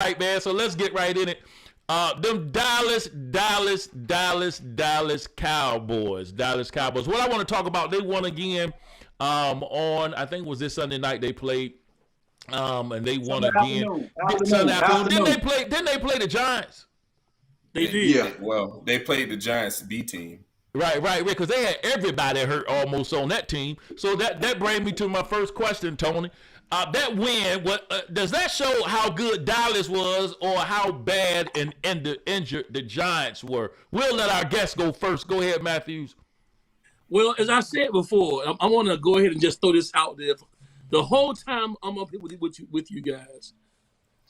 right, man. So let's get right in it. Them Dallas Cowboys. Dallas Cowboys. What I want to talk about, they won again on, I think it was this Sunday night they played. And they won Sunday again. afternoon. Sunday afternoon. Afternoon. Didn't they play the Giants? They did. Yeah. Well, they played the Giants B team. Right, because they had everybody hurt almost on that team. So that brings me to my first question, Tony. That win, does that show how good Dallas was or how bad and injured the Giants were? We'll let our guests go first. Go ahead, Matthews. Well, as I said before, I want to go ahead and just throw this out there. The whole time I'm up here with you guys,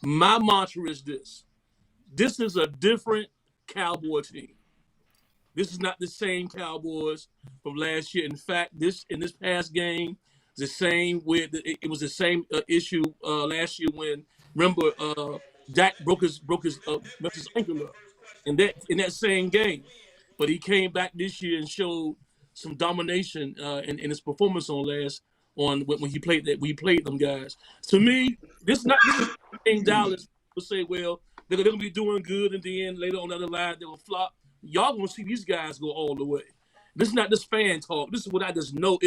my mantra is this. This is a different Cowboy team. This is not the same Cowboys from last year. In fact, in this past game, the same with it was the same issue last year when remember Dak broke his ankle up in that same game, but he came back this year and showed some domination in his performance when he played them guys. To me, this is in Dallas will say, well, they're gonna be doing good, and then later on down the line they will flop. Y'all gonna see these guys go all the way. This is not this fan talk. This is what I just know.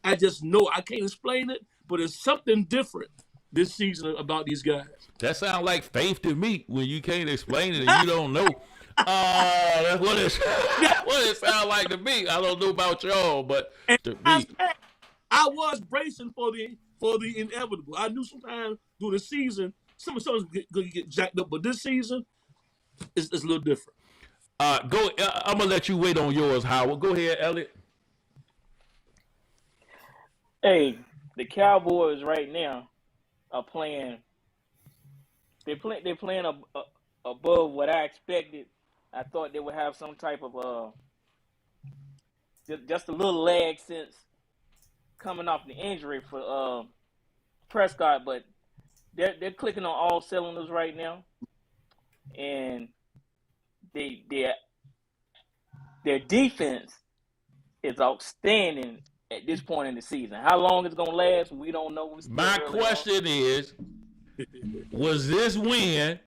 I just know. I can't explain it, but there's something different this season about these guys. That sounds like faith to me when you can't explain it and you don't know. That's what it sounds like to me. I don't know about y'all, but to me. I was bracing for the inevitable. I knew sometime during the season, someone's going to get jacked up, but this season, it's a little different. I'm gonna let you wait on yours, Howard. Go ahead, Elliot. Hey, the Cowboys right now are playing. They're playing above what I expected. I thought they would have some type of just a little lag since coming off the injury for Prescott, but they're clicking on all cylinders right now, and their defense is outstanding at this point in the season. How long it's gonna last, we don't know. My question is, was this win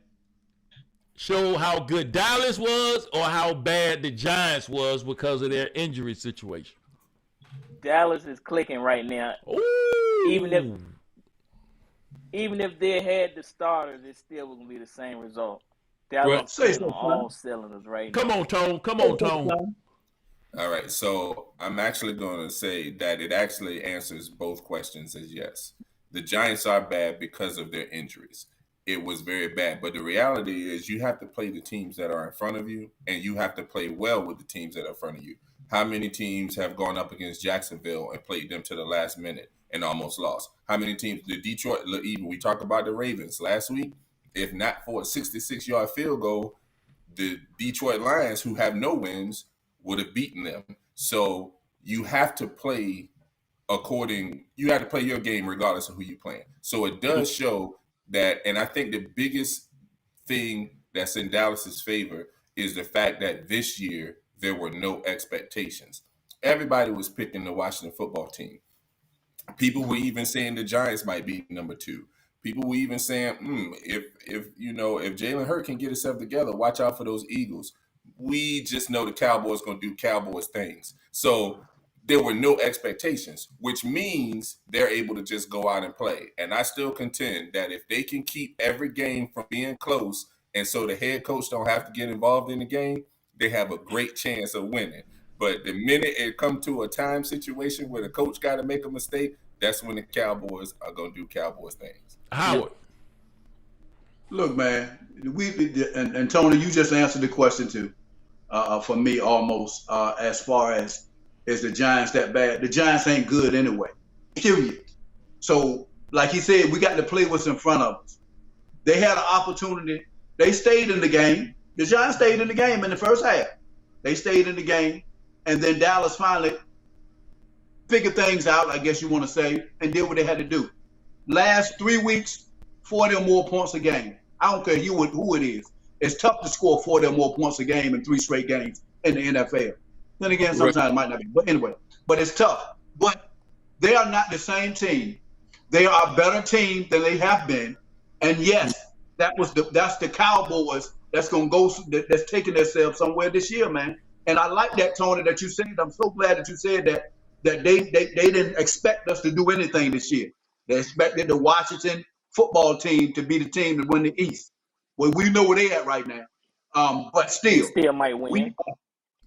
show how good Dallas was or how bad the Giants was because of their injury situation? Dallas is clicking right now. Ooh. Even if they had the starters, it still wouldn't be the same result. Dallas is on all cylinders right now. Come on, Tone. All right, so I'm actually going to say that it actually answers both questions as yes. The Giants are bad because of their injuries. It was very bad, but the reality is you have to play the teams that are in front of you, and you have to play well with the teams that are in front of you. How many teams have gone up against Jacksonville and played them to the last minute and almost lost? How many teams, the Detroit, even we talked about the Ravens last week, if not for a 66-yard field goal, the Detroit Lions, who have no wins, would have beaten them. So you have to play you have to play your game regardless of who you're playing. So it does show that, and I think the biggest thing that's in Dallas's favor is the fact that this year there were no expectations. Everybody was picking the Washington football team. People were even saying the Giants might be number 2. People were even saying, if Jalen Hurts can get himself together, watch out for those Eagles. We just know the Cowboys going to do Cowboys things. So there were no expectations, which means they're able to just go out and play. And I still contend that if they can keep every game from being close, and so the head coach don't have to get involved in the game, they have a great chance of winning. But the minute it comes to a time situation where the coach got to make a mistake, that's when the Cowboys are going to do Cowboys things. Howard. Look, man, and Tony, you just answered the question too, for me almost, as far as is the Giants that bad? The Giants ain't good anyway, period. So, like he said, we got to play what's in front of us. They had an opportunity. They stayed in the game. The Giants stayed in the game in the first half. They stayed in the game, and then Dallas finally figured things out, I guess you want to say, and did what they had to do. Last 3 weeks, 40 or more points a game. I don't care who it is. It's tough to score 40 or more points a game in 3 straight games in the NFL. Then again, sometimes it might not be. But anyway, it's tough. But they are not the same team. They are a better team than they have been. And yes, that's the Cowboys that's gonna go that's taking themselves somewhere this year, man. And I like that, Tony, that you said. I'm so glad that you said that they didn't expect us to do anything this year. They expected the Washington football team to be the team to win the East. Well, we know where they at right now. But They still, still might win.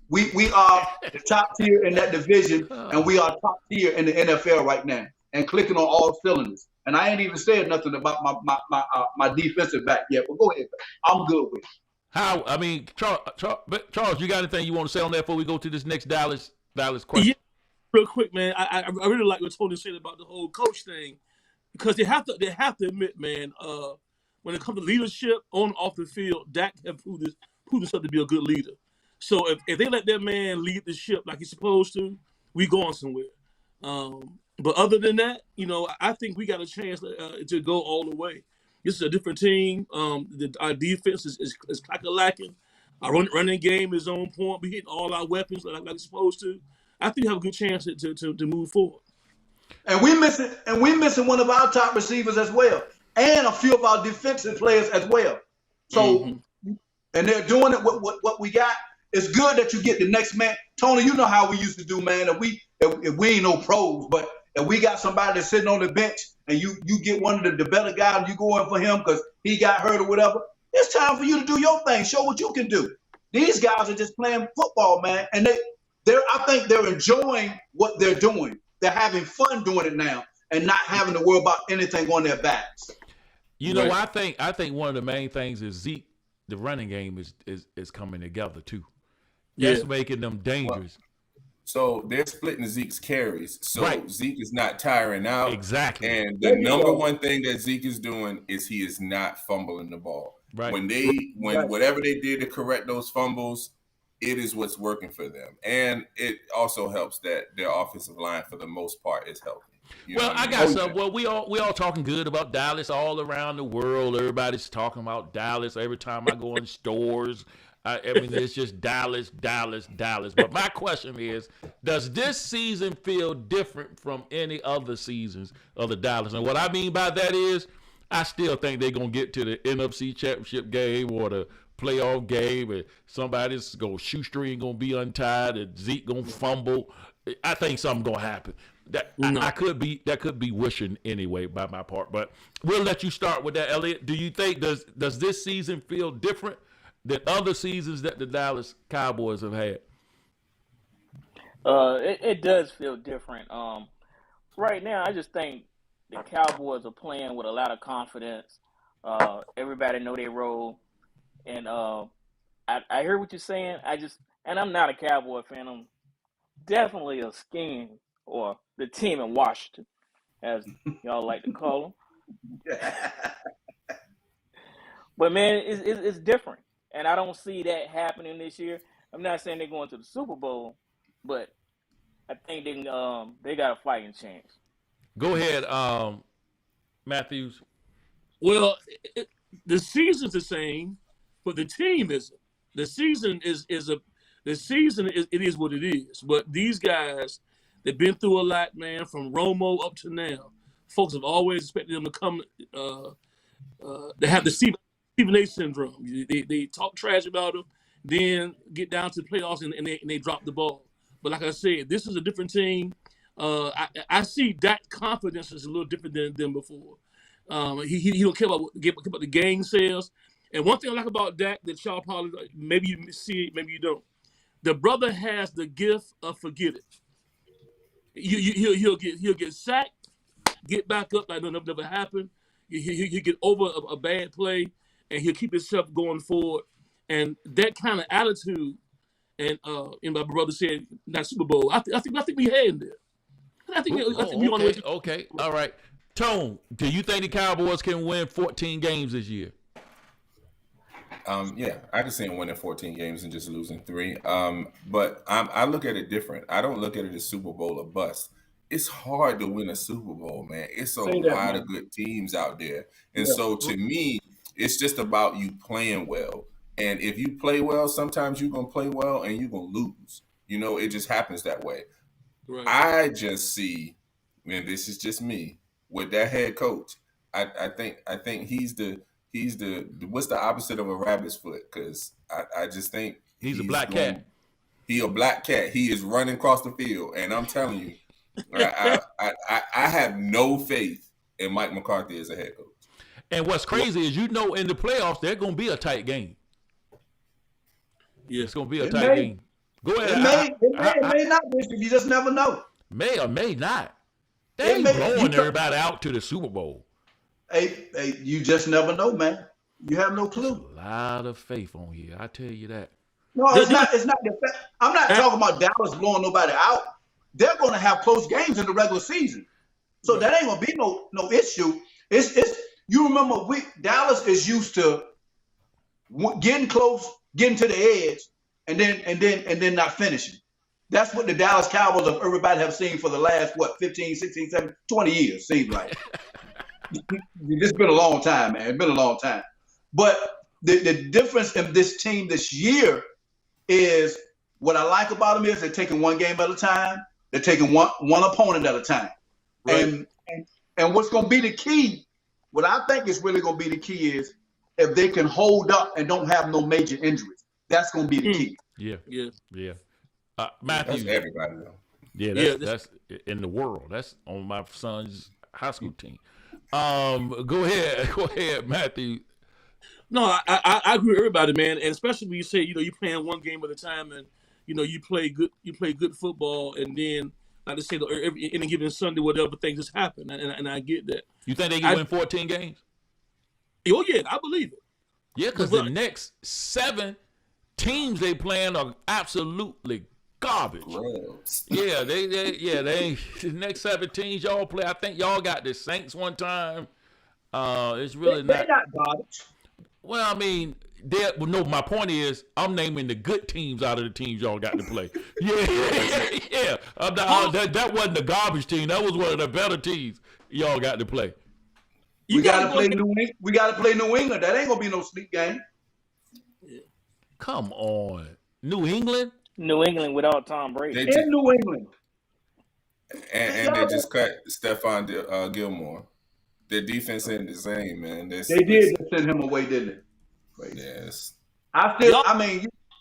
we are the top tier in that division, and we are top tier in the NFL right now, and clicking on all cylinders. And I ain't even said nothing about my defensive back yet. But go ahead, I'm good with it. How? I mean, Charles, you got anything you want to say on that before we go to this next Dallas Yeah, question? real quick, man. I really like what Tony said about the whole coach thing, because they have to admit, man. When it comes to leadership on and off the field, Dak have proved himself to be a good leader. So if they let that man lead the ship like he's supposed to, we going somewhere. But other than that, I think we got a chance to go all the way. This is a different team. Our defense is lacking. Our running game is on point. We hitting all our weapons like we're supposed to. I think we have a good chance to move forward. And we missing one of our top receivers as well, and a few of our defensive players as well. So, and they're doing it with what we got. It's good that you get the next man. Tony, you know how we used to do, man. If we ain't no pros, but if we got somebody that's sitting on the bench and you get one of the better guys and you go in for him because he got hurt or whatever, it's time for you to do your thing. Show what you can do. These guys are just playing football, man, and I think they're enjoying what they're doing. They're having fun doing it now and not having to worry about anything on their backs. I think one of the main things is Zeke, the running game is coming together too. That's making them dangerous. So they're splitting Zeke's carries. So right. Zeke is not tiring out. Exactly. And the number one thing that Zeke is doing is he is not fumbling the ball. Right. When whatever they did to correct those fumbles, it is what's working for them. And it also helps that their offensive line, for the most part, is healthy. I got some. Well, we all talking good about Dallas all around the world. Everybody's talking about Dallas every time I go in stores. I mean, it's just Dallas. But my question is, does this season feel different from any other seasons of the Dallas? And what I mean by that is, I still think they're going to get to the NFC Championship game or the playoff game, and somebody's shoestring going to be untied, and Zeke going to fumble. I think something going to happen. That could be wishing anyway by my part, but we'll let you start with that, Elliot. Do you think does this season feel different than other seasons that the Dallas Cowboys have had? It does feel different. Right now, I just think the Cowboys are playing with a lot of confidence. Everybody know their role, and I hear what you're saying. And I'm not a Cowboy fan. I'm definitely a scheme or the team in Washington, as y'all like to call them. But man, it's different, and I don't see that happening this year. I'm not saying they're going to the Super Bowl, but I think they got a fighting chance. Go ahead, Matthews. Well, the season's the same, but the team isn't. The season is what it is. But these guys, they've been through a lot, man, from Romo up to now. Folks have always expected them to come. They have the Stephen A. syndrome. They talk trash about them, then get down to the playoffs and they drop the ball. But like I said, this is a different team. I see that confidence is a little different than before. He don't care about the game sales. And one thing I like about Dak that y'all probably maybe you see it, maybe you don't. The brother has the gift of forget it. He'll get sacked, get back up like nothing never happened. He'll get over a bad play, and he'll keep himself going forward. And that kind of attitude, and my brother said, not Super Bowl. I think we heading there. I think we on the way. Okay, all right. Tone, do you think the Cowboys can win 14 games this year? Yeah, I can see him winning 14 games and just losing 3. But I look at it different. I don't look at it as Super Bowl or bust. It's hard to win a Super Bowl, man. It's a lot of good teams out there. And so to me, it's just about you playing well. And if you play well, sometimes you're going to play well and you're going to lose. It just happens that way. Right. I just see, and this is just me, with that head coach, I think he's the he's the what's the opposite of a rabbit's foot? Because I just think He's a black cat. He a black cat. He is running across the field, and I'm telling you, I have no faith in Mike McCarthy as a head coach. And what's crazy is, in the playoffs, they're going to be a tight game. Yeah, it's going to be a tight game. Go ahead. It may not be. You just never know. May or may not. They ain't blowing everybody out to the Super Bowl. Hey, you just never know, man. You have no clue. There's a lot of faith on here. I tell you that. No, it's not. It's not. I'm not talking about Dallas blowing nobody out. They're going to have close games in the regular season, so that ain't going to be no issue. It's. You remember, Dallas is used to getting close, getting to the edge, and then not finishing. That's what the Dallas Cowboys of everybody have seen for the last 15, 16, 17, 20 years. Seems like. It's been a long time, man. It's been a long time. But the difference in this team this year is, what I like about them is they're taking one game at a time. They're taking one opponent at a time. Right. And what's going to be the key, what I think is really going to be the key is if they can hold up and don't have no major injuries. That's going to be the key. Yeah. Matthew. That's everybody, though. Yeah, that's in the world. That's on my son's high school team. Go ahead, Matthew. No, I agree with everybody, man, and especially when you say, you're playing one game at a time, and you play good football, and then like I say, every any given Sunday, whatever things just happen, and I get that. You think they can win 14 games? Oh yeah, I believe it. Yeah, because the next 7 teams they playing are absolutely garbage. Gross. Yeah, they the next 7 teams y'all play. I think y'all got the Saints one time. It's really they're not garbage. Well, I mean, my point is, I'm naming the good teams out of the teams y'all got to play. Yeah. That wasn't the garbage team. That was one of the better teams y'all got to play. We got to play New England. That ain't gonna be no sleep game. Come on, New England. New England without Tom Brady. In New England. And they just cut Stephon Gilmore. Their defense ain't the same, man. They did just send him away, didn't they? Yes.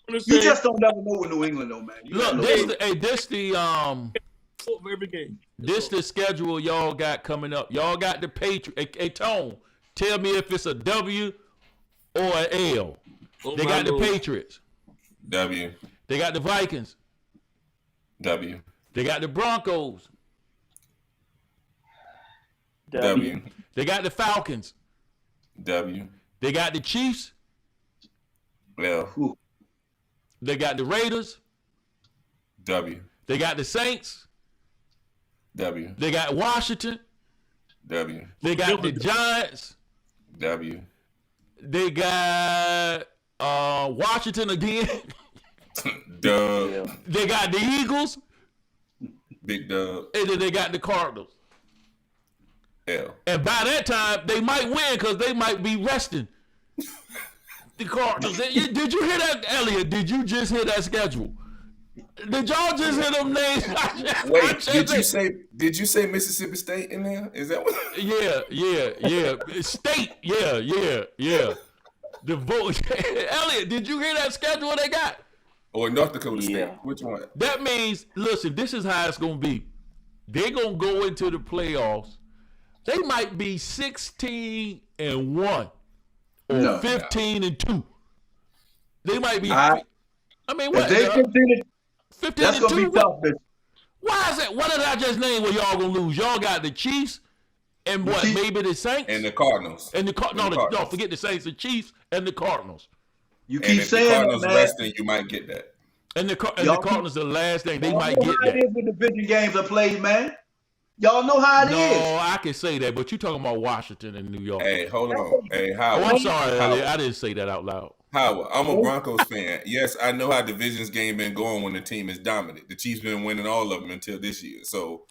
You just don't never know with New England, though, man. Every game. This the schedule y'all got coming up. Y'all got the Patriots. Hey, Tone, tell me if it's a W or an L. They got the Patriots. W. They got the Vikings. W. They got the Broncos. W. They got the Falcons. W. They got the Chiefs. L. They got the Raiders. W. They got the Saints. W. They got Washington. W. They got the Giants. W. They got Washington again. Dub. They got the Eagles. Big dub. And then they got the Cardinals. L. And by that time, they might win because they might be resting. The Cardinals. Did you hear that, Elliot? Did you just hear that schedule? Did y'all just hear them names? Wait, did you say Mississippi State in there? Is that what? Yeah. State, yeah. The vote. Elliot, did you hear that schedule they got? Or North Dakota State? Which one? That means, listen, this is how it's going to be. They're going to go into the playoffs. They might be 16-1 or 15-2. They might be. What? They 15 that's gonna be tough. Why is that? What did I just name? Where y'all gonna lose? Y'all got the Chiefs and what? Maybe the Saints and the Cardinals. No, forget the Saints, the Chiefs and the Cardinals. You keep saying the Cardinals that, man. resting, you might get that. And the Cardinals, the last thing they might get that. It is when division games are played, man. Y'all know how it is. No, I can say that, but you talking about Washington and New York. Hey, hold on. Hey, Howard. Oh, I'm sorry, Elliot. I didn't say that out loud. Howard, I'm a Broncos fan. Yes, I know how divisions game been going when the team is dominant. The Chiefs been winning all of them until this year. So,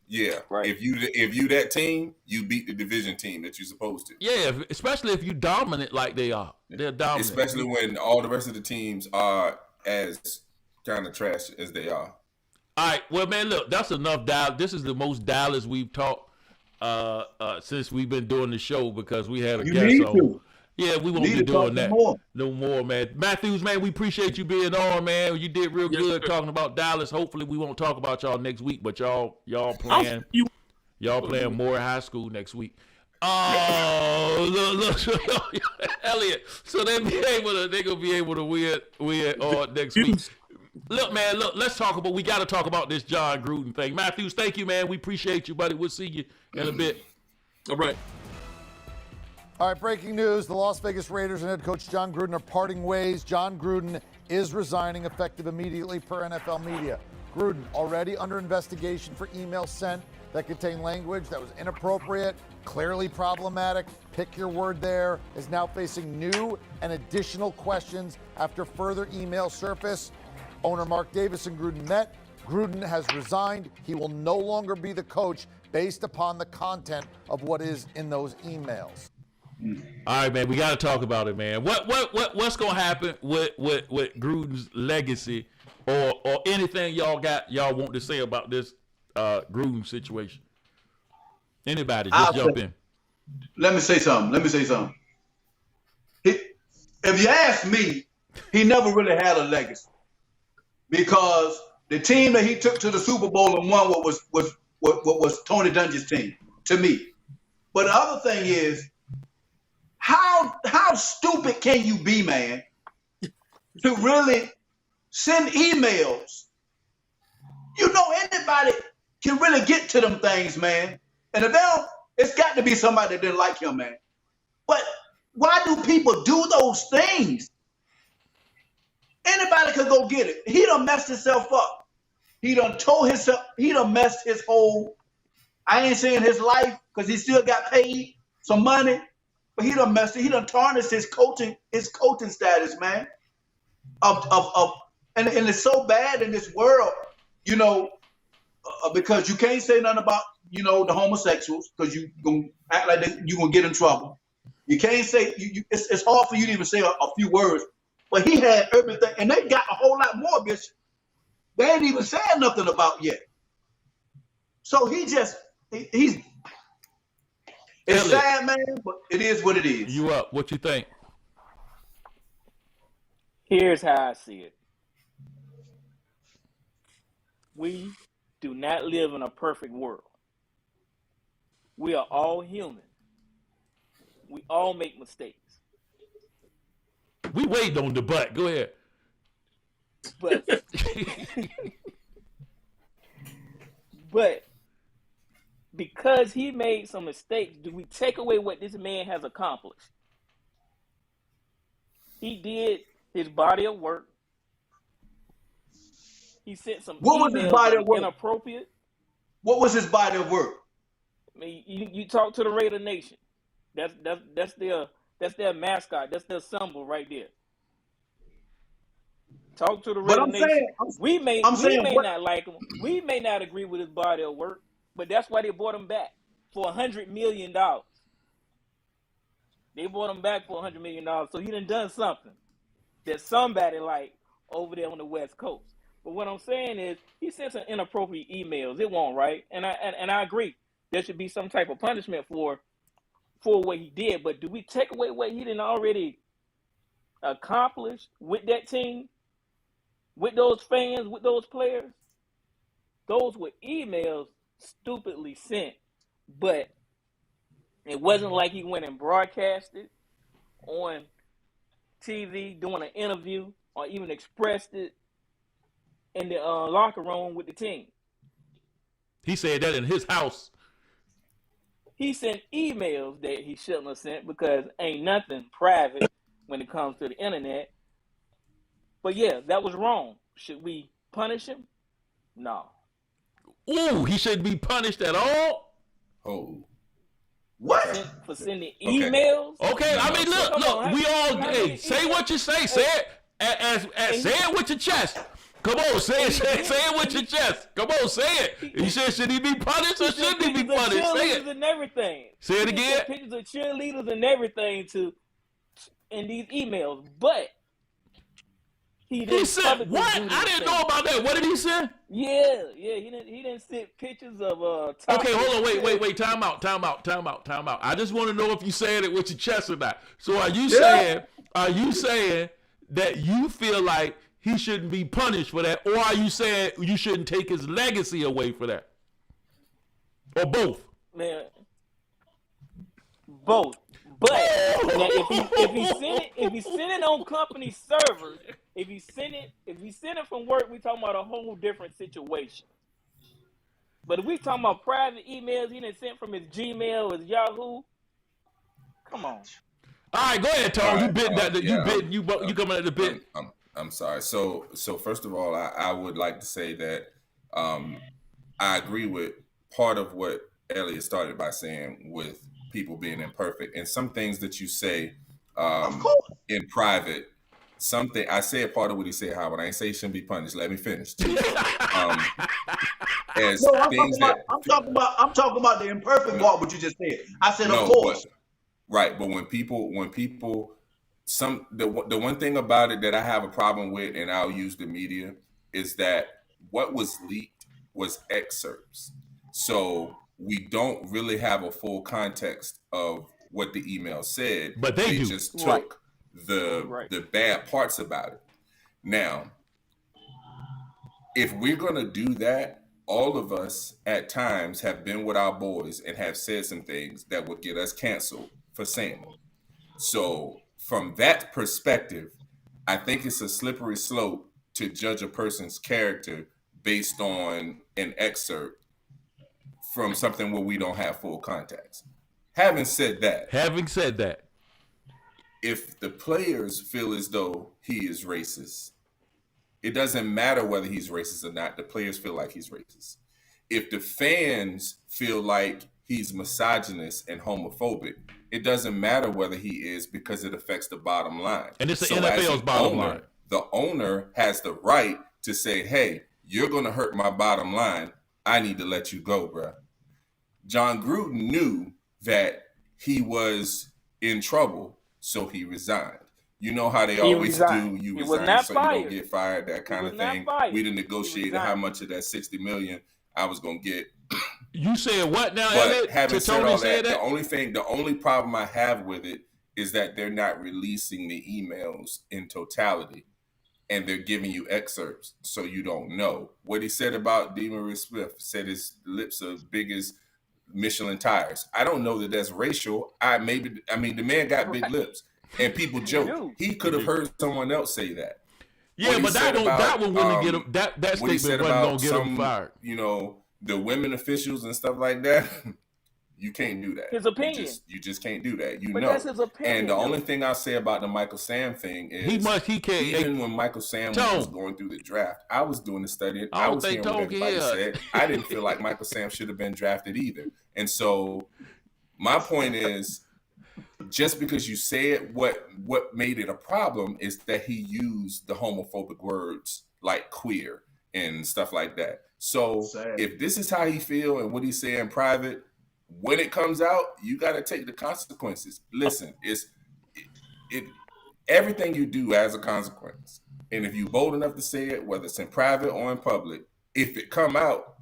yeah, right. If you that team, you beat the division team that you're supposed to. Yeah, especially if you dominant like they are. They're dominant. Especially when all the rest of the teams are as kind of trash as they are. All right, well, man, look, that's enough. This is the most Dallas we've talked since we've been doing the show because we had a guest on. Yeah, we won't Need be to talk doing some that more. no more, man. Matthews, man, we appreciate you being on, man. You did real Yes, good sir. talking about Dallas. Hopefully, we won't talk about y'all next week, but y'all I'll playing you. Moore High School next week. Oh, look, Elliot. So they gonna be able to win next week. Look, man, let's talk about. We got to talk about this John Gruden thing. Matthews, thank you, man. We appreciate you, buddy. We'll see you in a bit. All right. All right, breaking news. The Las Vegas Raiders and head coach John Gruden are parting ways. John Gruden is resigning effective immediately per NFL media. Gruden, already under investigation for emails sent that contain language that was inappropriate, clearly problematic, pick your word there, is now facing new and additional questions after further emails surface. Owner Mark Davis and Gruden met. Gruden has resigned. He will no longer be the coach based upon the content of what is in those emails. All right, man. We got to talk about it, man. What's gonna happen with Gruden's legacy, or anything y'all want to say about this Gruden situation? Anybody, just jump in. Let me say something. If you ask me, he never really had a legacy because the team that he took to the Super Bowl and won was Tony Dungy's team to me. But the other thing is, how stupid can you be, man, to really send emails? You know, anybody can really get to them things, man. And if they don't, it's got to be somebody that didn't like him, man. But why do people do those things? Anybody could go get it. He done messed himself up. He done messed his whole, I ain't saying his life, because he still got paid some money, but he done messed it. He done tarnished his coaching status, man. And it's so bad in this world, you know, because you can't say nothing about, you know, the homosexuals, because you gonna act like you gonna get in trouble. You can't say it's hard for you to even say a few words. But he had everything, and they got a whole lot more, bitch. They ain't even said nothing about yet. So he's it's sad, man, but it is what it is. You up? What you think? Here's how I see it. We do not live in a perfect world. We are all human. We all make mistakes. We waiting on the butt. Go ahead. But because he made some mistakes, do we take away what this man has accomplished? He did his body of work. He sent some What was his emails body that of were work? inappropriate. What was his body of work? I mean, you talk to the Raider Nation. That's their mascot. That's their symbol right there. Talk to the Raider Nation. We may not like him. We may not agree with his body of work, but that's why they brought him back for $100 million. They brought him back for $100 million, so he done something that somebody like over there on the West Coast. But what I'm saying is, he sent some inappropriate emails. It won't, right? And I agree. There should be some type of punishment for what he did. But do we take away what he didn't already accomplish with that team, with those fans, with those players? Those were emails stupidly sent, but it wasn't like he went and broadcasted on TV doing an interview or even expressed it in the locker room with the team. He said that in his house. He sent emails that he shouldn't have sent because ain't nothing private when it comes to the internet. But yeah, that was wrong. Should we punish him? No. Ooh, he shouldn't be punished at all? Oh. What? For sending emails? Okay, I mean, look, we all, hey, say what you say. Say it, say it with your chest. Come on, say it with your chest. Come on, say it. You said, should he be punished or shouldn't he be punished? Say it. And everything. Say it again. Pictures of cheerleaders and everything in these emails. But He He didn't said publicly what? do these I didn't things. know about that. What did he say? Yeah, he didn't send pictures of top Okay, hold on, secret. wait. Time out. I just want to know if you saying it with your chest or not. So are you Yeah. saying that you feel like he shouldn't be punished for that, or are you saying you shouldn't take his legacy away for that, or both? Man, both. But now if he sent it on company servers, if he sent it from work, we talking about a whole different situation. But if we talking about private emails he done sent from his Gmail or his Yahoo, come on. All right, go ahead, Tom. All You right, bit that. You yeah, bit. You coming at the bit. I'm sorry. So first of all, I would like to say that I agree with part of what Elliot started by saying with people being imperfect and some things that you say Of course. in private. Something I said part of what he said, Howard. I ain't say he shouldn't be punished. Let me finish. Too. As No, I'm things talking about the imperfect part. What you just said. I said, no, of course. right. But when people, the one thing about it that I have a problem with, and I'll use the media, is that what was leaked was excerpts. So we don't really have a full context of what the email said. But they do. Just took Right. the bad parts about it. Now, if we're gonna do that, all of us at times have been with our boys and have said some things that would get us canceled for saying them. So from that perspective, I think it's a slippery slope to judge a person's character based on an excerpt from something where we don't have full context. Having said that, if the players feel as though he is racist, it doesn't matter whether he's racist or not. The players feel like he's racist. If the fans feel like he's misogynist and homophobic, it doesn't matter whether he is, because it affects the bottom line. And it's the NFL's bottom line. The owner has the right to say, hey, you're going to hurt my bottom line. I need to let you go, bro. John Gruden knew that he was in trouble, so he resigned. You know how they always do. You resign so you don't get fired, that kind of thing. We done negotiated how much of that $60 million I was going to get. You said what now, But Elliot? having To said Tony all said that, that? the only problem I have with it is that they're not releasing the emails in totality, and they're giving you excerpts, so you don't know. What he said about DeMaurice Smith, said his lips are big as Michelin tires. I don't know that that's racial. I mean, the man got big lips, and people joke. He could have heard someone else say that. Yeah, but that one wouldn't get him. That statement wasn't gonna get him fired. You know, the women officials and stuff like that. You can't do that. His opinion. You just can't do that. But that's his opinion. And the only thing I'll say about the Michael Sam thing is he can't. Even when Michael Sam was going through the draft, I was doing the study. I was hearing what everybody said. I didn't feel like Michael Sam should have been drafted either. And so my point is, just because you said what made it a problem is that he used the homophobic words like queer and stuff like that. So if this is how he feel and what he say in private, when it comes out, you got to take the consequences. Listen, everything you do has a consequence. And if you're bold enough to say it, whether it's in private or in public, if it come out,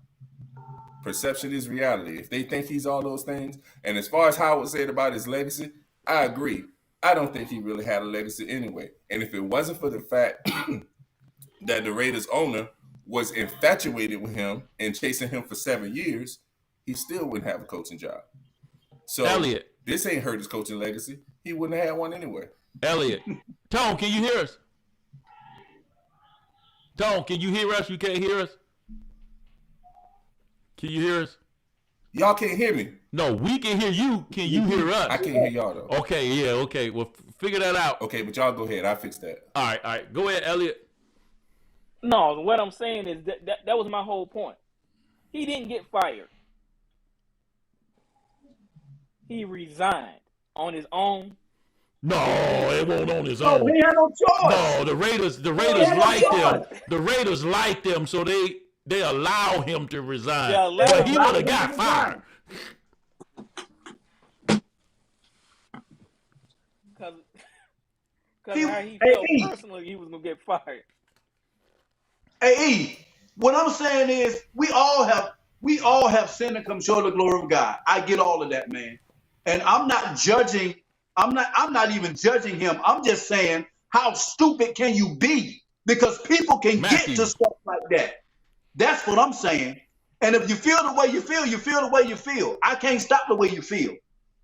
perception is reality. If they think he's all those things, and as far as Howard said about his legacy, I agree. I don't think he really had a legacy anyway. And if it wasn't for the fact that the Raiders owner was infatuated with him and chasing him for 7 years, he still wouldn't have a coaching job. So Elliot, this ain't hurt his coaching legacy. He wouldn't have had one anyway. Elliot, Tone, can you hear us? Tone, can you hear us? You can't hear us? Can you hear us? Y'all can't hear me. No, we can hear you. Can you hear us? I can't hear y'all though. Okay, yeah, okay. Well, figure that out. Okay, but y'all go ahead. I'll fix that. All right. Go ahead, Elliot. No, what I'm saying is that was my whole point. He didn't get fired. He resigned on his own. No, it won't on his own. No, he had no choice. No, the Raiders like them. The Raiders like them, so they allow him to resign. But he would have got fired. Because how he Hey, felt E, personally, he was gonna get fired. hey, E, what I'm saying is we all have sinned and come short of the glory of God. I get all of that, man. And I'm not judging, I'm not even judging him. I'm just saying, how stupid can you be? Because people can get to Matthew. stuff like that. That's what I'm saying. And if you feel the way you feel the way you feel. I can't stop the way you feel.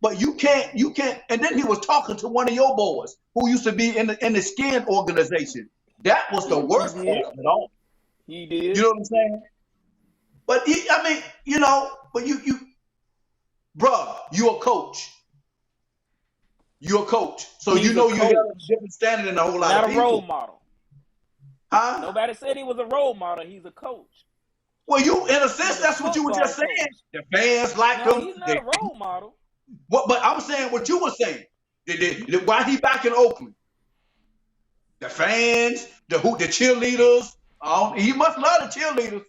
But you can't. And then he was talking to one of your boys who used to be in the skin organization. That was the He worst part did. of it all. He You did. know what I'm saying? But I mean, but you, bruh, you're a coach. You're a coach. So He's you a know you have coach, a different standing than a whole lot not of a role people. model. Huh? Nobody said he was a role model. He's a coach. Well, in a sense, He's a that's what you were football just saying. coach. The fans like No, him. he's not a role model. But I'm saying what you were saying. Why he back in Oakland? The fans, the cheerleaders. He must love the cheerleaders.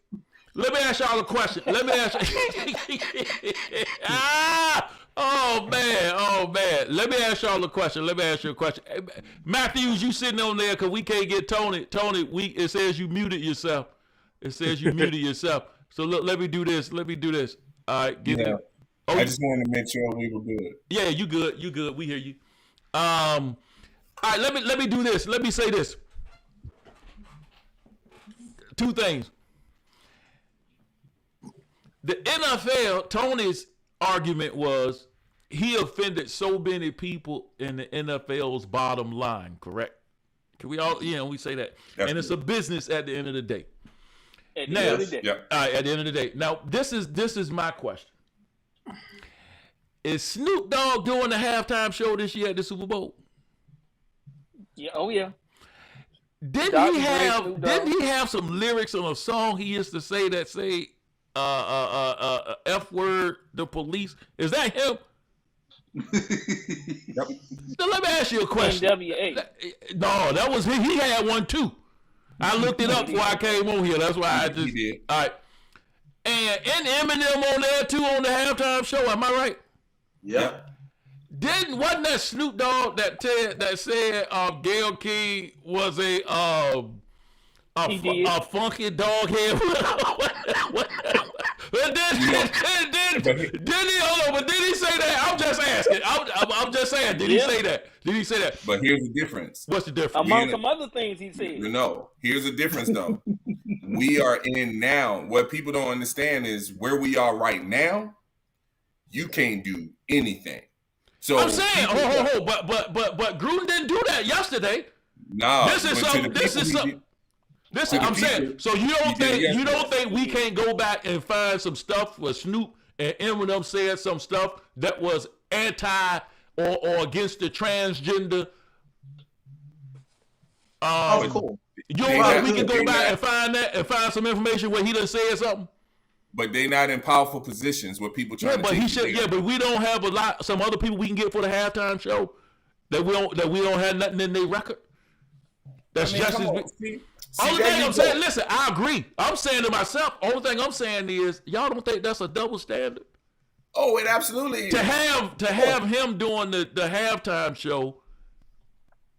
Let me ask y'all a question. Let me ask oh man. Let me ask y'all a question. Let me ask you a question. Hey, Matthews, you sitting on there because we can't get Tony. Tony, it says you muted yourself. It says you muted yourself. So look, let me do this. All right, get Yeah. it. Oh, I just wanted to make sure we were good. yeah, you good. You good. We hear you. All right, let me do this. Let me say this. Two things. The NFL, Tony's argument was he offended so many people in the NFL's bottom line, correct? Can we all, we say that. That's and it's a business at the end of the day. At the Now, end of the day. Yeah. all right, at the end of the day. Now, this is my question. Is Snoop Dogg doing the halftime show this year at the Super Bowl? Yeah. Oh yeah. Didn't Dr. he Dre, have Snoop Dogg. didn't he have some lyrics on a song he used to say that say F word the police? Is that him? Yep. Now let me ask you a question. NWA. No, that was he had one too. I looked it up before I came on here. That's why I just He did. all right. And Eminem on there too on the halftime show. Am I right? Yep. Wasn't that Snoop Dogg that said Gail King was a He did. funky dog head? But did he? Hold on, but did he say that? I'm just asking. I'm just saying. Did he say that? Did he say that? But here's the difference. What's the difference? Among some other things he said. No, here's the difference though. We are in now. What people don't understand is where we are right now. You can't do anything. So I'm saying, but Gruden didn't do that yesterday. No, This is something. I'm saying. So you don't think we can't go back and find some stuff where Snoop and Eminem said some stuff that was anti or against the transgender? Of course. You don't think we can go back and find that and find some information where he done said something? But they're not in powerful positions where people trying Yeah, to but take he you should. down. Yeah, but we don't have some other people we can get for the halftime show that we don't have nothing in their record. That's just come as on. big. See, Only there thing you I'm go. saying, listen, I agree. I'm saying to myself, only thing I'm saying is, y'all don't think that's a double standard? Oh, it absolutely is. To have him doing the halftime show,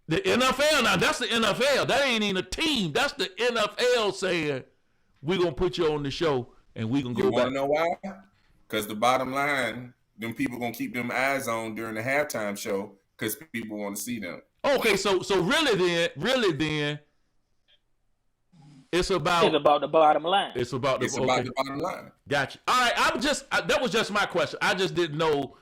the NFL, now that's the NFL. That ain't even a team. That's the NFL saying, we're going to put you on the show and we're going to You go want back. to know why? Because the bottom line, them people going to keep them eyes on during the halftime show because people want to see them. Okay, so really then, it's about the bottom line. It's about the bottom line. Gotcha. All right, that was just my question. I just didn't know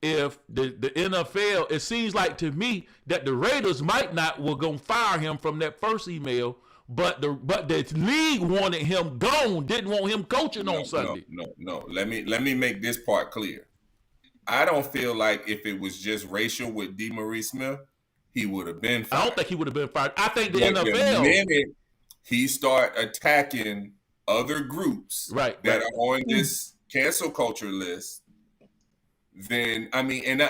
if the NFL. It seems like to me that the Raiders were gonna fire him from that first email, but the league wanted him gone. Didn't want him coaching on Sunday. No. Let me make this part clear. I don't feel like if it was just racial with DeMaurice Smith, he would have been fired. I don't think he would have been fired. I think the But NFL. the minute he start attacking other groups that are on this cancel culture list, then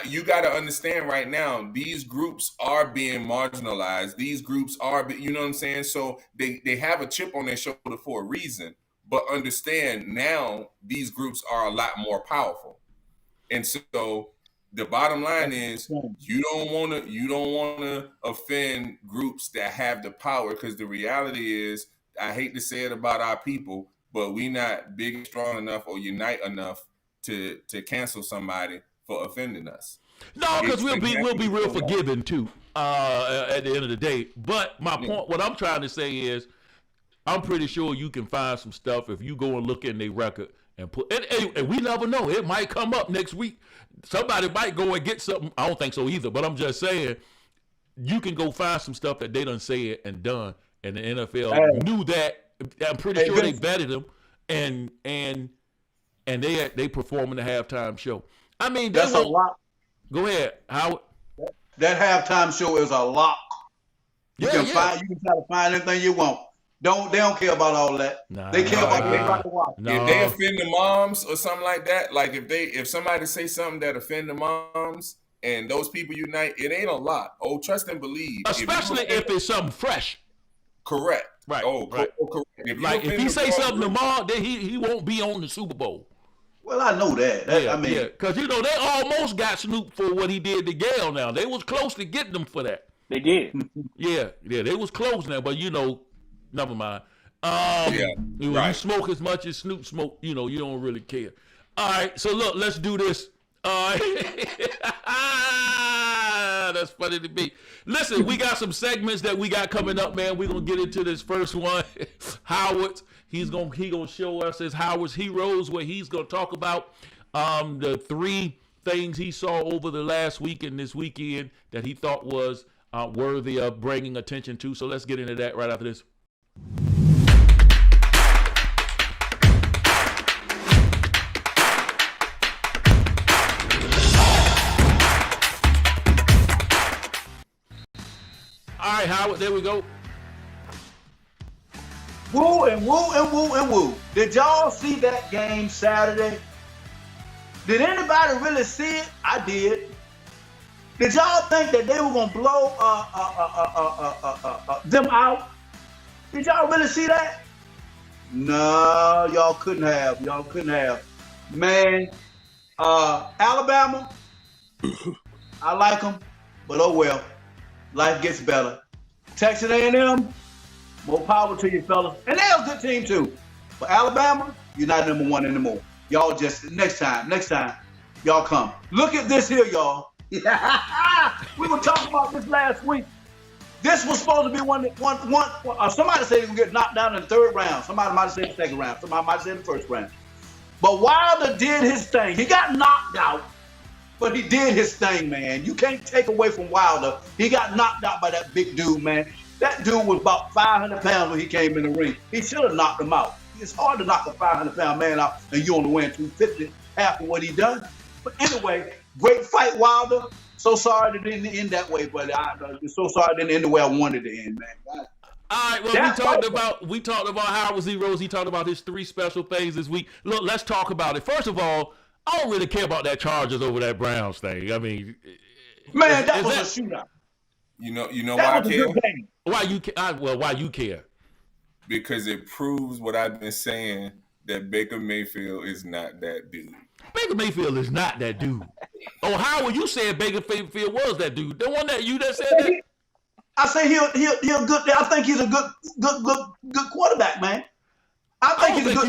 you got to understand right now, these groups are being marginalized. These groups are, you know what I'm saying? So they have a chip on their shoulder for a reason, but understand now these groups are a lot more powerful. And so the bottom line is you don't want to offend groups that have the power, because the reality is, I hate to say it about our people, but we not big and strong enough or unite enough to cancel somebody for offending us. No, because we'll be real forgiving too at the end of the day. But my point, what I'm trying to say is, I'm pretty sure you can find some stuff if you go and look in their record and put. And we never know; it might come up next week. Somebody might go and get something. I don't think so either, but I'm just saying you can go find some stuff that they done said and done, and the NFL knew that. I'm pretty sure they vetted them, and they performing the halftime show. I mean, that's a lock. Go ahead, Howard. That halftime show is a lock. You can try to find anything you want. They don't care about all that. They care about the watch. If they offend the moms or something like that, like if somebody say something that offend the moms and those people unite, it ain't a lot. Oh, trust and believe. Especially if it's something fresh. Correct. Right. Correct. If he say something tomorrow, then he won't be on the Super Bowl. Well, I know that. I mean, because they almost got Snoop for what he did to Gail. Now they was close to getting them for that. They did. Yeah, they was close now, but never mind. You smoke as much as Snoop smoke, you don't really care. All right, so look, let's do this. That's funny to me. Listen, we got some segments that we got coming up, man. We're gonna get into this first one. Howard, he gonna show us his Howard's Heroes, where he's gonna talk about the 3 things he saw over the last week and this weekend that he thought was worthy of bringing attention to. So let's get into that right after this. All right, Howard, there we go. Woo and woo and woo and woo. Did y'all see that game Saturday? Did anybody really see it? I did. Did y'all think that they were gonna blow them out? Did y'all really see that? No, y'all couldn't have. Man, Alabama, I like them, but oh well. Life gets better. Texas A&M, more power to you fellas. And they're a good team too. But Alabama, you're not number 1 anymore. Y'all just, next time, y'all come. Look at this here, y'all. We were talking about this last week. This was supposed to be one. Somebody said he would get knocked down in the 3rd round. Somebody might have said the 2nd round. Somebody might have said the 1st round. But Wilder did his thing. He got knocked out, but he did his thing, man. You can't take away from Wilder. He got knocked out by that big dude, man. That dude was about 500 pounds when he came in the ring. He should have knocked him out. It's hard to knock a 500-pound man out and you only win 250, half of what he done. But anyway, great fight, Wilder. So sorry it didn't end that way, but I'm so sorry it didn't end the way I wanted it to end, man. All right, well, we talked about Howard's Heroes. He talked about his 3 special things this week. Look, let's talk about it. First of all, I don't really care about that Chargers over that Browns thing. I mean, man, that was a shootout. You know why I care? Why you care? Because it proves what I've been saying, that Baker Mayfield is not that dude. Baker Mayfield is not that dude. Oh, Howard, you said Baker Mayfield was that dude. The one that said that? I say he a good. I think he's a good quarterback, man. I think he was a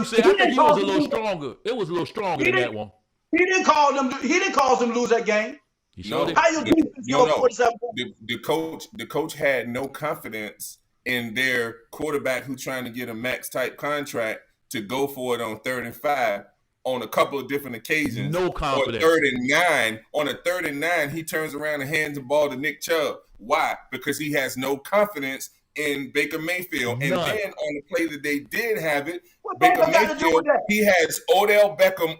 little stronger. It was a little stronger than that one. He didn't cause them to lose that game. How you the coach had no confidence in their quarterback who trying to get a max type contract to go for it on 3rd and 5 on a couple of different occasions. No confidence. On 3rd and 9. On a 3rd and 9, he turns around and hands the ball to Nick Chubb. Why? Because he has no confidence in Baker Mayfield. None. And then on the play that they did have it, Baker Mayfield, he has Odell Beckham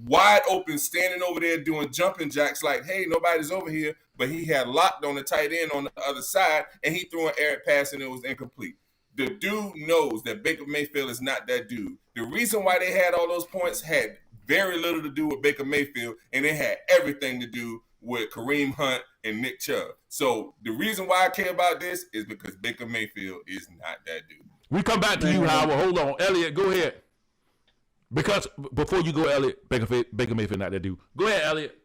wide open, standing over there doing jumping jacks like, hey, nobody's over here. But he had locked on the tight end on the other side, and he threw an air pass, and it was incomplete. The dude knows that Baker Mayfield is not that dude. The reason why they had all those points had very little to do with Baker Mayfield, and it had everything to do with Kareem Hunt and Nick Chubb. So the reason why I care about this is because Baker Mayfield is not that dude. We come back to you, Howard. Hold on. Elliot, go ahead. Because before you go, Elliot, Baker Mayfield not that dude. Go ahead, Elliot.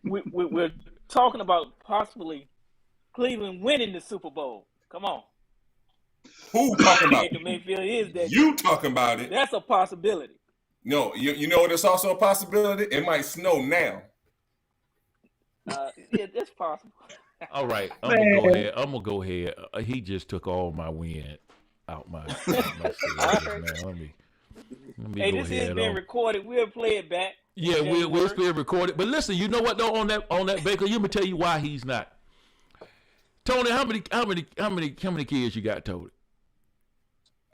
We're talking about possibly Cleveland winning the Super Bowl. Come on. Who talking about Baker it? Mayfield is that. You talking about it? That's a possibility. No, you know what? It's also a possibility. It might snow now. Yeah, that's possible. All right, I'm gonna go ahead. He just took all my wind out my sails, man. Let me Hey, go this ahead. is being recorded. We'll play it back. Yeah, we'll still record it. But listen, you know what though on that Baker, let me tell you why he's not. Tony, how many kids you got, Tony?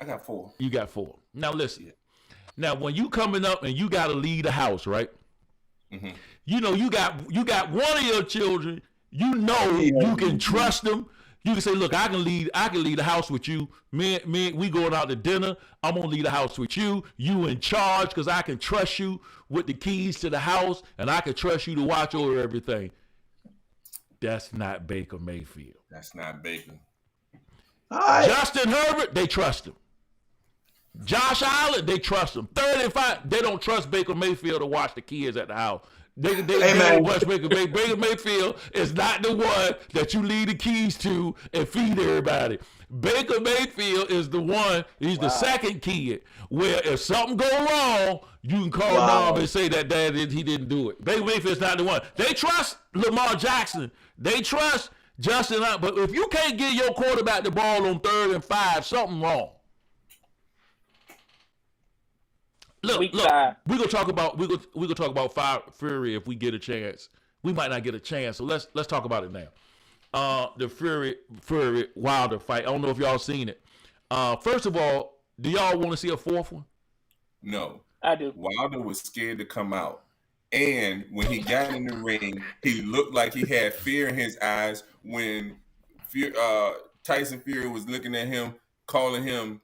I got 4. You got 4. Now listen. Now when you coming up and you gotta leave the house, right? Mm-hmm. You know you got one of your children. You know you can trust them. You can say, look, I can leave the house with you. Me, we going out to dinner. I'm gonna leave the house with you. You in charge because I can trust you with the keys to the house, and I can trust you to watch over everything. That's not Baker Mayfield. That's not Baker. Justin Herbert, they trust him. Josh Allen, they trust him. 35, they don't trust Baker Mayfield to watch the kids at the house. They don't trust Baker. Baker Mayfield is not the one that you leave the keys to and feed everybody. Baker Mayfield is the one, he's the second kid, where if something go wrong, you can call mom and say that dad he didn't do it. Baker Mayfield's not the one. They trust Lamar Jackson. They trust Justin Hunt. But if you can't get your quarterback the ball on 3rd and 5, something wrong. Look, we're gonna talk about Fury if we get a chance. We might not get a chance, so let's talk about it now. The Fury Wilder fight. I don't know if y'all seen it. First of all, do y'all want to see a 4th one? No, I do. Wilder was scared to come out, and when he got in the ring, he looked like he had fear in his eyes. When Tyson Fury was looking at him, calling him,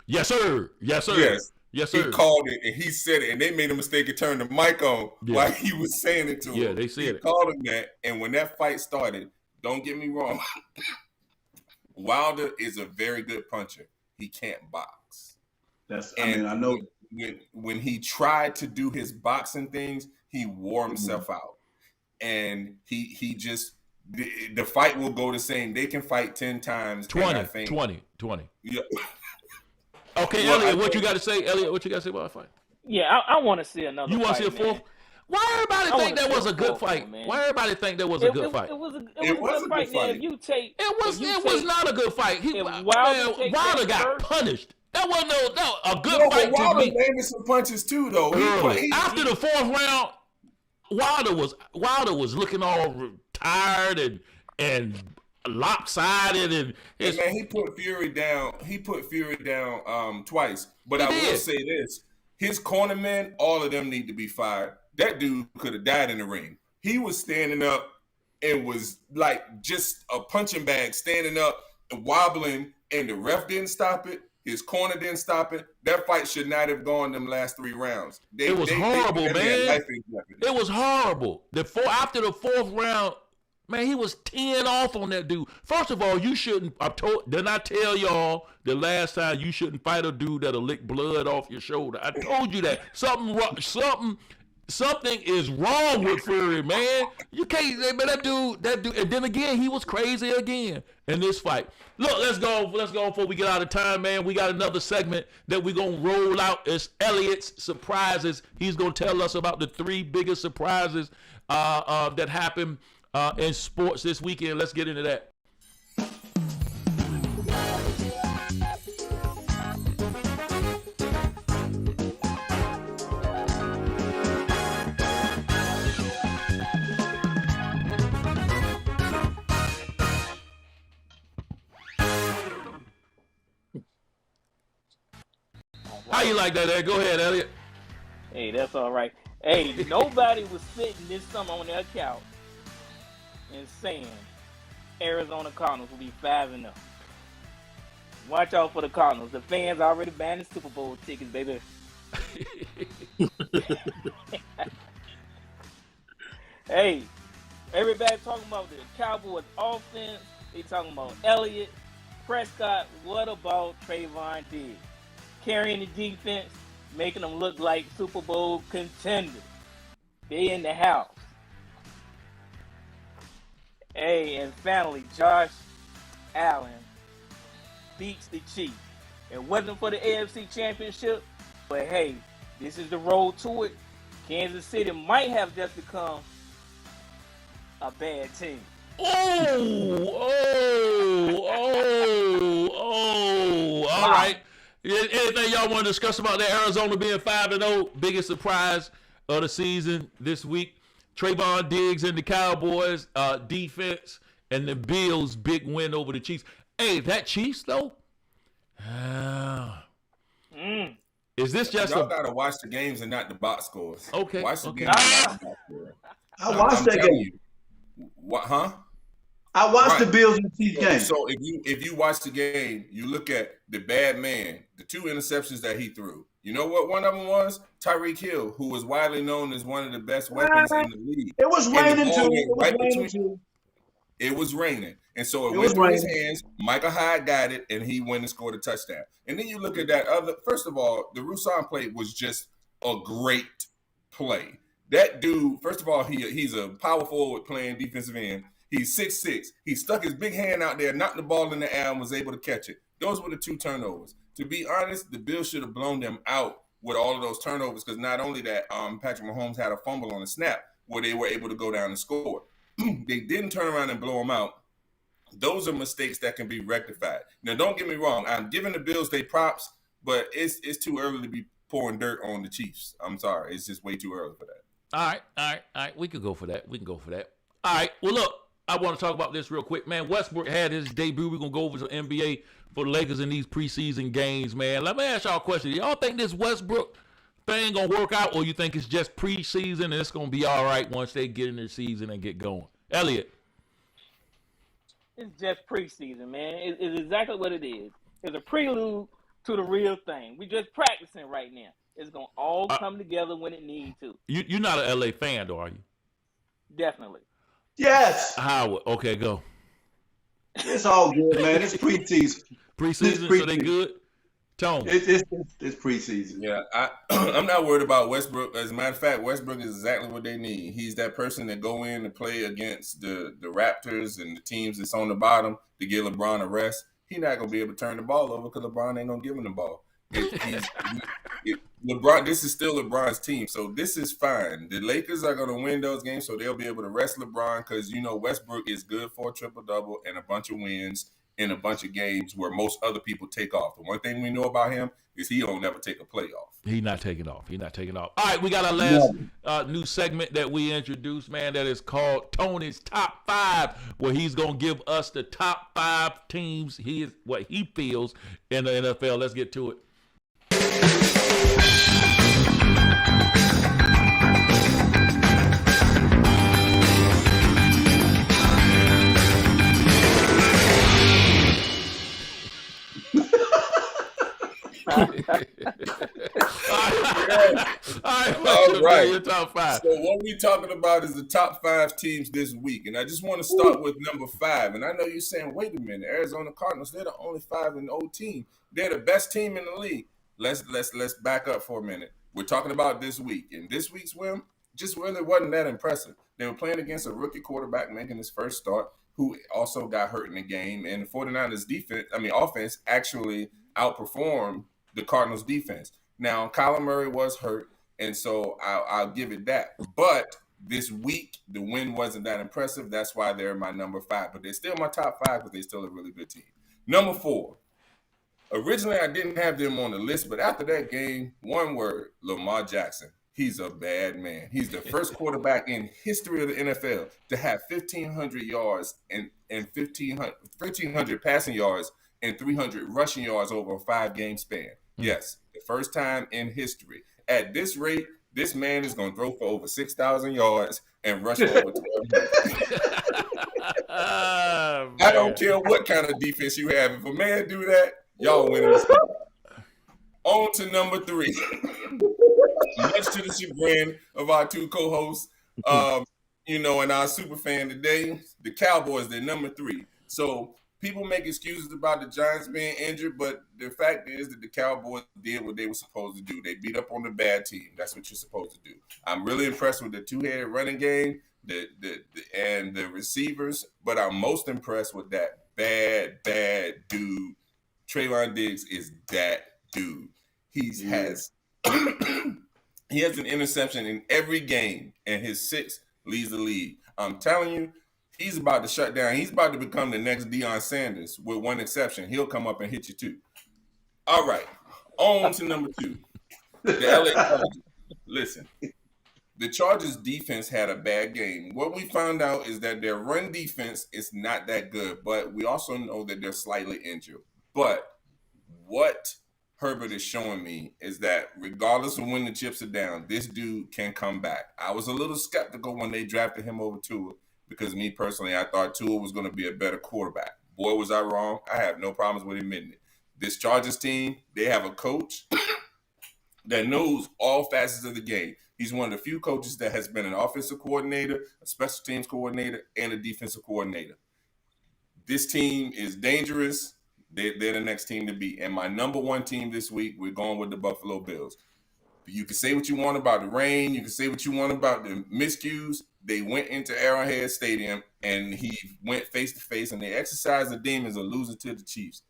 "Yes, sir. Yes, sir. Yes." Yes, sir. He called it and he said it, and they made a mistake and turned the mic on while he was saying it to him. Yeah, they said it. He called him that, and when that fight started, don't get me wrong, Wilder is a very good puncher. He can't box. I know. When he tried to do his boxing things, he wore himself out, and he just the fight will go the same. They can fight 10 times. 20. Yeah. Okay, well, Elliot, what you got to say? Elliot, what you got to say about the fight? Yeah, I want to see another. You want to see a 4th? Man. Why everybody think that was a good fight? Why everybody think that was a good fight? It was a good fight. It was not a good fight. Wilder got punished. That wasn't a good fight to me. Wilder landed some punches too, though. After the 4th round, Wilder was looking all tired and lopsided and man, he put Fury down. He put Fury down twice. But I will say this: his cornermen, all of them need to be fired. That dude could have died in the ring. He was standing up and was like just a punching bag, standing up and wobbling, and the ref didn't stop it. His corner didn't stop it. That fight should not have gone them last 3 rounds. It was horrible, man. It was horrible. After the 4th round. Man, he was 10 off on that dude. First of all, you shouldn't. Didn't I tell y'all the last time you shouldn't fight a dude that'll lick blood off your shoulder? I told you that. Something is wrong with Fury, man. You can't. Man, that dude. And then again, he was crazy again in this fight. Look, let's go before we get out of time, man. We got another segment that we're gonna roll out. It's Elliot's surprises. He's gonna tell us about the 3 biggest surprises that happened. In sports this weekend. Let's get into that. How you like that, Ed? Go ahead, Elliot. Hey, that's all right. Hey, nobody was sitting this summer on their couch and saying Arizona Cardinals will be 5-0. Watch out for the Cardinals. The fans already banned the Super Bowl tickets, baby. Hey, everybody talking about the Cowboys offense. They talking about Elliott, Prescott. What about Trayvon Diggs? Carrying the defense. making them look like Super Bowl contenders. They in the house. Hey, and finally, Josh Allen beats the Chiefs. It wasn't for the AFC Championship, but hey, this is the road to it. Kansas City might have just become a bad team. All right. Anything y'all want to discuss about that Arizona being 5-0? Biggest surprise of the season this week. Trayvon Diggs and the Cowboys defense, and the Bills' big win over the Chiefs. Hey, that Chiefs though. Is this just y'all gotta watch the games and not the box scores? Okay. Watch the Okay. games and not the box scores. I watched that telling game. You. What? Huh? I watched Right. the Bills and Chiefs game. So if you watch the game, you look at the bad man, the 2 interceptions that he threw. You know what one of them was? Tyreek Hill, who was widely known as one of the best weapons in the league. It was And the raining ball too. went It was right raining between- too. It was raining. And so it It went was through his raining. hands. Michael Hyde got it, and he went and scored a touchdown. And then you look at that other, first of all, the Rousseau play was just a great play. That dude, first of all, he's a power forward playing defensive end. He's 6'6". He stuck his big hand out there, knocked the ball in the air, and was able to catch it. Those were the 2 turnovers. To be honest, the Bills should have blown them out with all of those turnovers, because not only that, Patrick Mahomes had a fumble on the snap where they were able to go down and score. They didn't turn around and blow them out. Those are mistakes that can be rectified. Now, don't get me wrong. I'm giving the Bills their props, but it's too early to be pouring dirt on the Chiefs. I'm sorry. It's just way too early for that. All right. We could go for that. All right. Well, look, I want to talk about this real quick, man. Westbrook had his debut. We're going to go over to NBA for the Lakers in these preseason games, man. Let me ask y'all a question. Y'all think this Westbrook thing going to work out, or you think it's just preseason and it's going to be all right once they get in their season and get going? Elliot. It's just preseason, man. It's exactly what it is. It's a prelude to the real thing. We just practicing right now. It's going to all come together when it needs to. You're not an LA fan, though, are you? Definitely. Yes. Howard. Okay, go. It's all good, man. It's preseason. Preseason, so they good? Tone. It's preseason. Yeah, I'm not worried about Westbrook. As a matter of fact, Westbrook is exactly what they need. He's that person that go in and play against the Raptors and the teams that's on the bottom to give LeBron a rest. He's not going to be able to turn the ball over because LeBron ain't going to give him the ball. LeBron, this is still LeBron's team, so this is fine. The Lakers are going to win those games, so they'll be able to rest LeBron because, you know, Westbrook is good for a triple-double and a bunch of wins in a bunch of games where most other people take off. The one thing we know about him is he don't never take a playoff. He's not taking off. All right, we got our last new segment that we introduced, man, that is called Tony's Top 5, where he's going to give us the top 5 teams, what he feels in the NFL. Let's get to it. All right. Your top 5. So what we talking about is the top 5 teams this week, and I just want to start with number 5. And I know you're saying, wait a minute, Arizona Cardinals, they're the only 5-0 team. They're the best team in the league. Let's back up for a minute. We're talking about this week, and this week's win just really wasn't that impressive. They were playing against a rookie quarterback making his first start, who also got hurt in the game, and the 49ers offense actually outperformed the Cardinals defense. Now, Kyler Murray was hurt, and so I'll give it that. But this week, the win wasn't that impressive. That's why they're my number 5. But they're still my top 5 because they're still a really good team. Number 4. Originally, I didn't have them on the list, but after that game, one word, Lamar Jackson. He's a bad man. He's the first quarterback in history of the NFL to have 1,500 yards and 1,500 passing yards and 300 rushing yards over a 5-game span. Yes, the first time in history. At this rate, this man is going to throw for over 6,000 yards and rush for over 1,200. I don't care what kind of defense you have. If a man do that, y'all win this game. On to number 3. Much to the chagrin of our 2 co-hosts, and our super fan today, the Cowboys, they're number 3. So people make excuses about the Giants being injured, but the fact is that the Cowboys did what they were supposed to do. They beat up on the bad team. That's what you're supposed to do. I'm really impressed with the two-headed running game, and the receivers, but I'm most impressed with that bad dude. Trayvon Diggs is that dude. He has he has an interception in every game, and his 6 leads the league. I'm telling you, he's about to shut down. He's about to become the next Deion Sanders, with one exception. He'll come up and hit you too. All right, on to number 2. The LA Chargers. Listen, the Chargers defense had a bad game. What we found out is that their run defense is not that good, but we also know that they're slightly injured. But what Herbert is showing me is that regardless of when the chips are down, this dude can come back. I was a little skeptical when they drafted him over Tua, because me personally, I thought Tua was going to be a better quarterback. Boy, was I wrong. I have no problems with admitting it. This Chargers team, they have a coach that knows all facets of the game. He's one of the few coaches that has been an offensive coordinator, a special teams coordinator, and a defensive coordinator. This team is dangerous. They're the next team to beat. And my number 1 team this week, we're going with the Buffalo Bills. You can say what you want about the rain. You can say what you want about the miscues. They went into Arrowhead Stadium, and he went face-to-face, and they exercised the demons of losing to the Chiefs.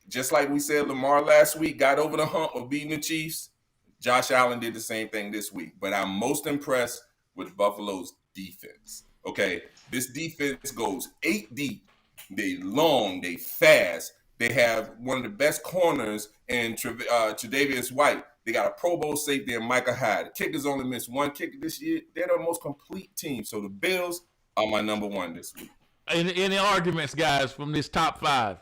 Just like we said, Lamar last week got over the hump of beating the Chiefs. Josh Allen did the same thing this week. But I'm most impressed with Buffalo's defense. Okay, this defense goes 8 deep. They long, they fast. They have one of the best corners in Tre'Davious White. They got a Pro Bowl safety in Micah Hyde. The kickers only missed 1 kick this year. They're the most complete team. So the Bills are my number 1 this week. Any arguments, guys, from this top 5?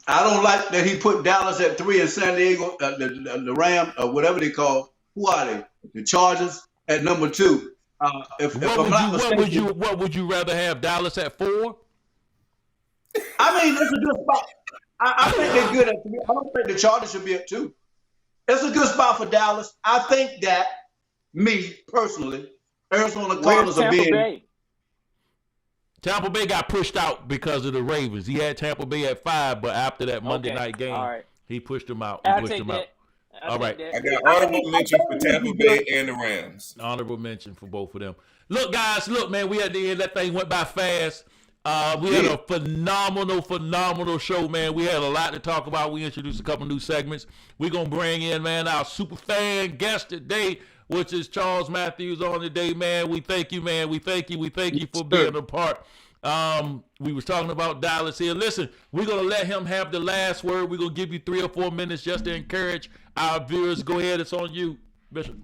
I don't like that he put Dallas at 3 and San Diego, the Rams, or whatever they call. Who are they? The Chargers at number 2. What would you rather have, Dallas at 4? I mean, that's a good spot. I think they're good at 3. I don't think the Chargers should be at 2. It's a good spot for Dallas. I think that, me personally, Arizona Cardinals are being. Tampa Bay got pushed out because of the Ravens. He had Tampa Bay at 5, but after that Monday night game, he pushed them out. All right. I got honorable mention for Tampa Bay and the Rams. Honorable mention for both of them. Look, guys, man, we at the end. That thing went by fast. We had a phenomenal show, man. We had a lot to talk about. We introduced a couple new segments. We're going to bring in, man, our super fan guest today, which is Charles Matthews on today, man. We thank you, man. We thank you for being a part. We was talking about Dallas here. Listen, we're going to let him have the last word. We're going to give you 3 or 4 minutes just to encourage our viewers. Go ahead. It's on you, Bishop.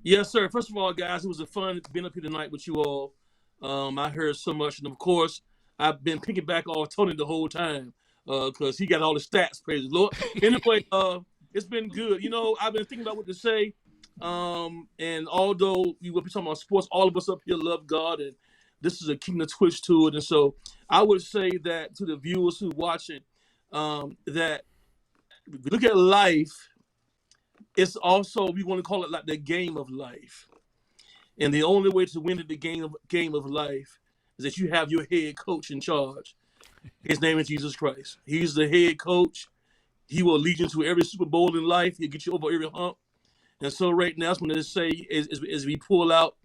Yes, sir. First of all, guys, it was a fun being up here tonight with you all. I heard so much. And, of course, I've been picking back on Tony the whole time because he got all the stats, praise the Lord. Anyway, it's been good. You know, I've been thinking about what to say. And although we will be talking about sports, all of us up here love God, and this is a kingdom twist to it. And so I would say that to the viewers who are watching, that if we look at life, it's also, we want to call it like the game of life. And the only way to win at the game of life is that you have your head coach in charge. His name is Jesus Christ. He's the head coach. He will lead you to every Super Bowl in life. He'll get you over every hump. And so right now, I just want to say, as we pull out,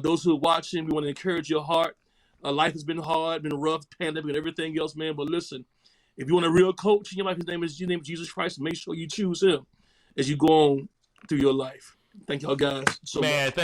those who are watching, we want to encourage your heart. Life has been hard, been rough, pandemic, and everything else, man. But listen, if you want a real coach in your life, his name is Jesus Christ. Make sure you choose him as you go on through your life. Thank y'all guys so much. Thank